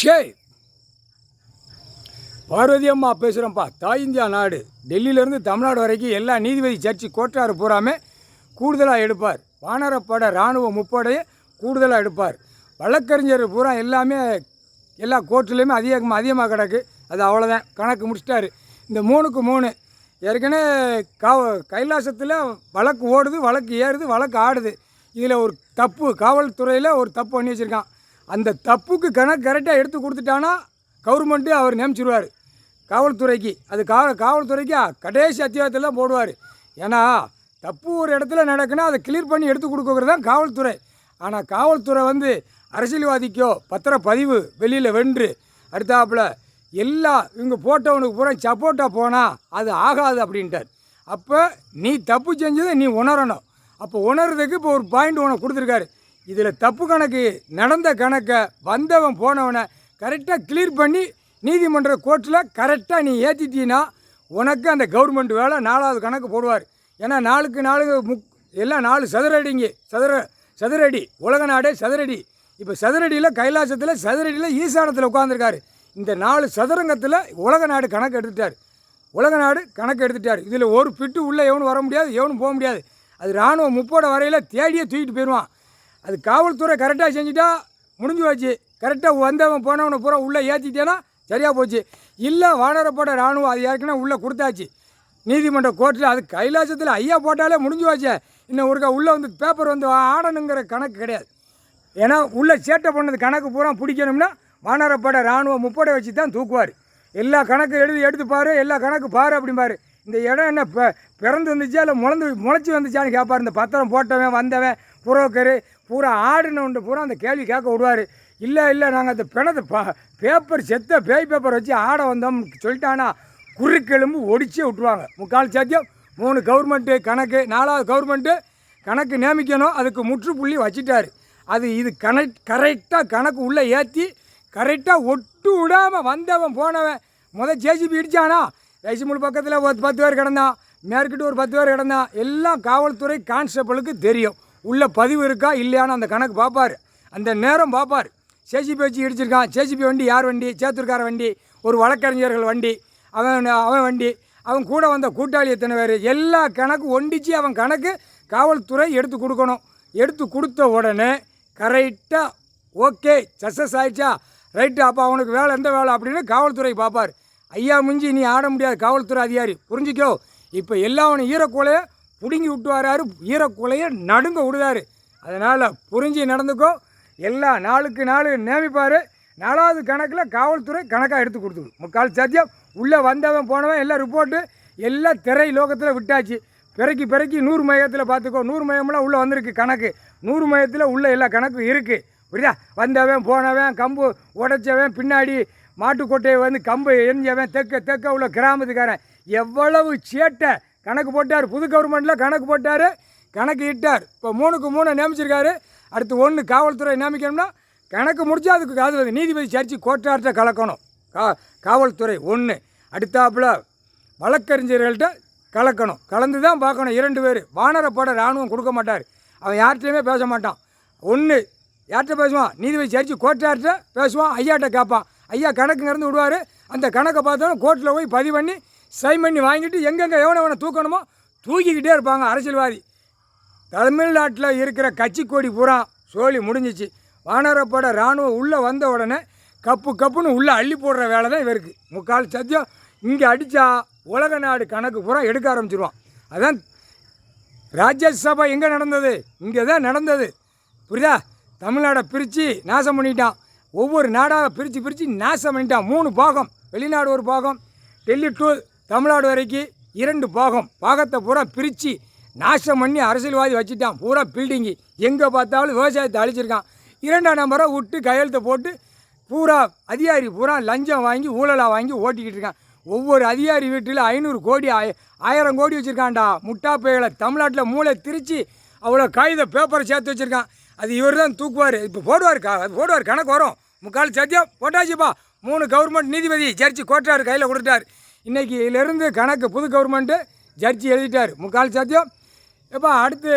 ஷே பார்வதி அம்மா பேசுகிறோம்ப்பா. தாய் இந்தியா நாடு டெல்லியிலேருந்து தமிழ்நாடு வரைக்கும் எல்லா நீதிபதி ஜட்ஜி கோட்டாறு பூராமே கூடுதலாக எடுப்பார். வானரப்படை இராணுவ முப்படையை கூடுதலாக எடுப்பார். வழக்கறிஞர் பூரா எல்லாமே எல்லா கோர்ட்டுலேயுமே அதிகமாக கிடக்கு. அது அவ்வளோதான், கணக்கு முடிச்சிட்டாரு. இந்த 3க்கு 3 ஏற்கனவே கைலாசத்தில் வழக்கு ஓடுது, வழக்கு ஏறுது, வழக்கு ஆடுது. இதில் ஒரு தப்பு, காவல்துறையில் ஒரு தப்பு பண்ணி வச்சுருக்கான். அந்த தப்புக்கு கணக்கு கரெக்டாக எடுத்து கொடுத்துட்டானா கவர்மெண்ட்டு அவர் நியமிச்சிருவார் காவல்துறைக்கு. அது காவல்துறைக்கு கடைசி அத்தியாயத்தில் தான் போடுவார். ஏன்னா தப்பு ஒரு இடத்துல நடக்குன்னா அதை கிளியர் பண்ணி எடுத்து கொடுக்குறது தான் காவல்துறை. ஆனால் காவல்துறை அரசியல்வாதிக்கோ பத்திரப்பதிவு வெளியில் வென்று அடுத்தாப்பில் இவங்க போட்டவனுக்கு பூரா சப்போர்ட்டாக போனால் அது ஆகாது அப்படின்ட்டார். அப்போ நீ தப்பு செஞ்சதை நீ உணரணும். அப்போ உணர்றதுக்கு இப்போ ஒரு பாயிண்ட் உனக்கு கொடுத்துருக்காரு. இதில் தப்பு கணக்கு நடந்த கணக்கை வந்தவன் போனவனை கரெக்டாக கிளியர் பண்ணி நீதிமன்ற கோர்ட்டில் கரெக்டாக நீ ஏற்றிட்டீன்னா உனக்கு அந்த கவர்மெண்ட் வேலை 4வது கணக்கு போடுவார். ஏன்னா 4க்கு 4 எல்லாம் 4 சதுரடி உலக நாடே சதுரடி. இப்போ சதுரடியில் கைலாசத்தில் சதுரடியில் ஈசானத்தில் உட்காந்துருக்காரு. இந்த 4 சதுரங்கத்தில் உலக நாடு கணக்கு எடுத்துட்டார். இதில் ஒரு பிட்டு உள்ளே எவனும் வர முடியாது, எவனும் போக முடியாது. அது இராணுவ முப்போட வரையில் தேடியே தூக்கிட்டு போயிடுவான். அது காவல்துறை கரெக்டாக செஞ்சுட்டா முடிஞ்சு வச்சு. கரெக்டாக வந்தவன் போனவனை பூரா உள்ளே ஏற்றிட்டேன்னா சரியாக போச்சு. இல்லை வானரப்படை இராணுவம் அது ஏற்கனவே உள்ளே கொடுத்தாச்சு நீதிமன்ற கோர்ட்டில். அது கைலாசத்தில் ஐயா போட்டாலே முடிஞ்சு வச்சே. இன்னும் ஒருக்கா உள்ளே பேப்பர் ஆடணுங்கிற கணக்கு கிடையாது. ஏன்னா உள்ளே சேட்டை பண்ணது கணக்கு பூரா பிடிக்கணும்னா வானரப்படை இராணுவ முப்படை வச்சு தான் தூக்குவார். எல்லா கணக்கு எடுத்து பாரு, எல்லா கணக்கு பாரு அப்படிம்பாரு. இந்த இடம் என்ன பிறந்து வந்துச்சா இல்லை முளைச்சி வந்துச்சான்னு கேட்பார். இந்த பத்திரம் போட்டவன் வந்தவன் புரோக்கரு பூரா ஆடுனவன்ட்டு பூரா அந்த கேள்வி கேட்க விடுவார். இல்லை நாங்கள் அந்த பிணத்தை பேப்பர் செத்த பேப்பர் வச்சு ஆட வந்தோம்னு சொல்லிட்டானா குறுக்கெலும்பு ஒடிச்சே விட்ருவாங்க. 3/4 சாத்தியம் 3 கவர்மெண்ட்டு கணக்கு 4வது கவர்மெண்ட்டு கணக்கு நியமிக்கணும். அதுக்கு முற்றுப்புள்ளி வச்சிட்டாரு. இது கரெக்டாக கணக்கு உள்ளே ஏற்றி கரெக்டாக ஒட்டு விடாமல் வந்தவன் போனவன் ஜேசிபி இடித்தானா ரைசிமுள் பக்கத்தில் 10 பேர் கிடந்தான், மேற்கிட்டு ஒரு 10 பேர் கிடந்தான். எல்லாம் காவல்துறை கான்ஸ்டபிளுக்கு தெரியும். உள்ள பதிவு இருக்கா இல்லையான்னு அந்த கணக்கு பார்ப்பார். அந்த நேரம் பார்ப்பார். ஜேசிபி வச்சு இடிச்சிருக்கான். ஜேசிபி வண்டி யார் வண்டி? சேத்தூர்கார வண்டி, ஒரு வழக்கறிஞர்கள் வண்டி, அவன் வண்டி, அவன் கூட வந்த கூட்டாளி எத்தனை பேர், எல்லா கணக்கு ஒண்டிச்சு அவன் கணக்கு காவல்துறை எடுத்து கொடுக்கணும். எடுத்து கொடுத்த உடனே கரெக்டாக ஓகே சக்ஸஸ் ஆகிடுச்சா ரைட்டு, அப்போ அவனுக்கு வேலை எந்த வேலை அப்படின்னு காவல்துறை பார்ப்பார். ஐயா மிஞ்சி நீ ஆட முடியாது காவல்துறை அதிகாரி, புரிஞ்சிக்கோ. இப்போ அவனை ஈரக்கொலையை பிடுங்கி விட்டு வராரு, ஈரக்கொலையை நடுங்க விடுதாரு. அதனால் புரிஞ்சு நடந்துக்கோ. எல்லாம் 4க்கு 4 நியமிப்பார். 4வது கணக்கில் காவல்துறை கணக்காக எடுத்து கொடுத்துரு. 3/4 சாத்தியம் உள்ளே வந்தவன் போனவன் எல்லாம் ரிப்போர்ட்டு எல்லாம் திரை லோகத்தில் விட்டாச்சு. பிறக்கி 100 மையத்தில் பார்த்துக்கோ. 100 மையமெல்லாம் உள்ளே வந்திருக்கு கணக்கு. 100 மையத்தில் உள்ள எல்லா கணக்கும் இருக்குது, புரியுதா? வந்தவன் போனவன், கம்பு உடைச்சவன், பின்னாடி மாட்டுக்கொட்டையை கம்பு எரிஞ்சவன், தெற்க உள்ள கிராமத்துக்காரன், எவ்வளவு சேட்டை கணக்கு போட்டார். புது கவர்மெண்ட்டில் கணக்கு போட்டார், கணக்கு இட்டார். இப்போ 3க்கு 3 நியமிச்சிருக்காரு. அடுத்து 1 காவல்துறை நியமிக்கணும்னா கணக்கு முடிச்சா அதுக்கு நீதிபதி சர்ச்சி கோட்டார்கிட்ட கலக்கணும். காவல்துறை 1 அடுத்தாப்பில் வழக்கறிஞர்கள்ட்ட கலக்கணும். கலந்து தான் பார்க்கணும். 2 பேர். வானரப்படை இராணுவம் கொடுக்க மாட்டார். அவன் யார்கிட்டையுமே பேச மாட்டான். 1 யார்கிட்ட பேசுவான்? நீதிபதி சர்ச்சி கோட்டார்கிட்ட பேசுவான். ஐயாட்ட கேட்பான். ஐயா கணக்கு இறந்து விடுவார். அந்த கணக்கை பார்த்தோன்னா கோர்ட்டில் போய் பதிவு பண்ணி சைன் பண்ணி வாங்கிட்டு எங்கெங்கே எவனை தூக்கணுமோ தூக்கிக்கிட்டே இருப்பாங்க அரசியல்வாதி. தமிழ்நாட்டில் இருக்கிற கட்சி கொடி பூரா சோழி முடிஞ்சிச்சு. வானரப்படை இராணுவம் உள்ளே வந்த உடனே கப்புன்னு உள்ளே அள்ளி போடுற வேலை தான் இவருக்கு. 3/4 சத்தியம் இங்கே அடித்தா உலக நாடு கணக்கு பூரா எடுக்க ஆரம்பிச்சிருவான். அதான் ராஜ்யசபா எங்கே நடந்தது? இங்கே தான் நடந்தது, புரியுதா? தமிழ்நாடை பிரித்து நாசம் பண்ணிட்டான். ஒவ்வொரு நாடாக பிரித்து நாசம் பண்ணிட்டான். 3 பாகம், வெளிநாடு ஒரு பாகம், டெல்லி டு தமிழ்நாடு வரைக்கும் 2 பாகம். பாகத்தை பூரா பிரித்து நாசம் பண்ணி அரசியல்வாதி வச்சுட்டான். பூரா பில்டிங்கு எங்கே பார்த்தாலும் விவசாயத்தை அழிச்சிருக்கான். 2ஆம் நம்பரை விட்டு கையெழுத்தை போட்டு பூரா அதிகாரி பூரா லஞ்சம் வாங்கி ஊழலாக வாங்கி ஓட்டிக்கிட்டு இருக்கான். ஒவ்வொரு அதிகாரி வீட்டில் 500 கோடி 1000 கோடி வச்சுருக்கான்டா. முட்டாப்பைகளை தமிழ்நாட்டில் மூளை திரித்து அவ்வளோ காகித பேப்பரை சேர்த்து வச்சுருக்கான். அது இவர் தான் தூக்குவார். இப்போ போடுவார் கணக்கு வரும். 3/4 சத்தியம் போட்டாச்சுப்பா. 3 கவர்மெண்ட் நீதிபதி ஜட்ஜி கோட்டார் கையில் கொடுத்துட்டார். இன்றைக்கி இதிலிருந்து கணக்கு புது கவர்மெண்ட்டு ஜட்ஜி எழுதிட்டார். 3/4 சத்தியம். அடுத்து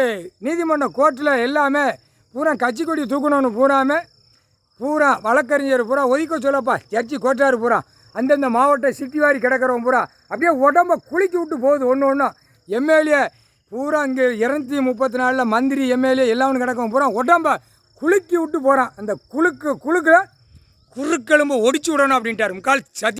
நீதிமன்ற கோர்ட்டில் எல்லாமே பூரா கட்சி கொடி தூக்கணும்னு பூராமே பூரா வழக்கறிஞர் பூரா ஒதுக்க சொல்லப்பா, ஜட்ஜி கோட்டார் பூரா அந்தந்த மாவட்ட சிட்டி வாரி கிடக்கிறவன் பூரா அப்படியே உடம்ப குலுக்கி விட்டு போகுது ஒன்று ஒன்றும். எம்எல்ஏ பூரா இங்கே 234 மந்திரி எம்எல்ஏ எல்லாம் கிடக்கும் பூரா உடம்ப குலுக்கி விட்டு போகிறான். அந்த குறுக்கெலும்பை ஒடிச்சு விடணும் அப்படின்ட்டார் முக்கால் சதி.